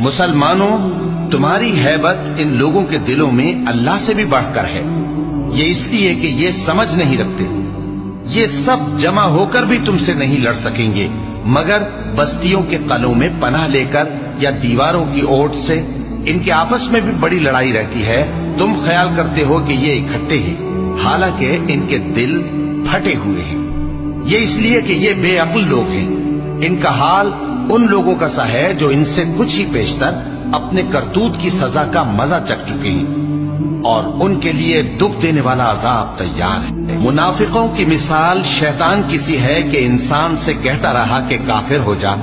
مسلمانوں، تمہاری ہیبت ان لوگوں کے دلوں میں اللہ سے بھی بڑھ کر ہے، یہ اس لیے کہ یہ سمجھ نہیں رکھتے۔ یہ سب جمع ہو کر بھی تم سے نہیں لڑ سکیں گے مگر بستیوں کے قلعوں میں پناہ لے کر یا دیواروں کی اوٹ سے۔ ان کے آپس میں بھی بڑی لڑائی رہتی ہے، تم خیال کرتے ہو کہ یہ اکٹھے ہیں، حالانکہ ان کے دل پھٹے ہوئے ہیں۔ یہ اس لیے کہ یہ بے عقل لوگ ہیں۔ ان کا حال ان لوگوں کا سا ہے جو ان سے کچھ ہی پیشتر اپنے کرتوت کی سزا کا مزہ چکھ چکے ہیں، اور ان کے لیے دکھ دینے والا عذاب تیار ہے۔ منافقوں کی مثال شیطان کی سی ہے کہ انسان سے کہتا رہا کہ کافر ہو جا،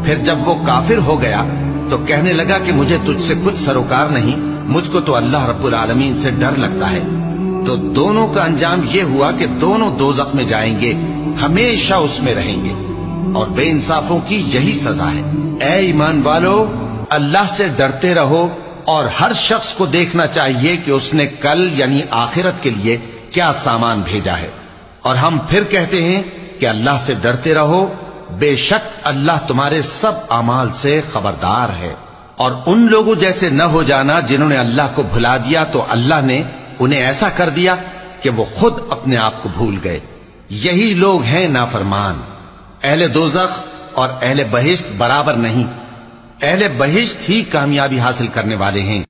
پھر جب وہ کافر ہو گیا تو کہنے لگا کہ مجھے تجھ سے کچھ سروکار نہیں، مجھ کو تو اللہ رب العالمین سے ڈر لگتا ہے۔ تو دونوں کا انجام یہ ہوا کہ دونوں دوزخ میں جائیں گے، ہمیشہ اس میں رہیں گے، اور بے انصافوں کی یہی سزا ہے۔ اے ایمان والو، اللہ سے ڈرتے رہو، اور ہر شخص کو دیکھنا چاہیے کہ اس نے کل یعنی آخرت کے لیے کیا سامان بھیجا ہے۔ اور ہم پھر کہتے ہیں کہ اللہ سے ڈرتے رہو، بے شک اللہ تمہارے سب اعمال سے خبردار ہے۔ اور ان لوگوں جیسے نہ ہو جانا جنہوں نے اللہ کو بھلا دیا تو اللہ نے انہیں ایسا کر دیا کہ وہ خود اپنے آپ کو بھول گئے۔ یہی لوگ ہیں نافرمان۔ اہل دوزخ اور اہل بہشت برابر نہیں، اہل بہشت ہی کامیابی حاصل کرنے والے ہیں۔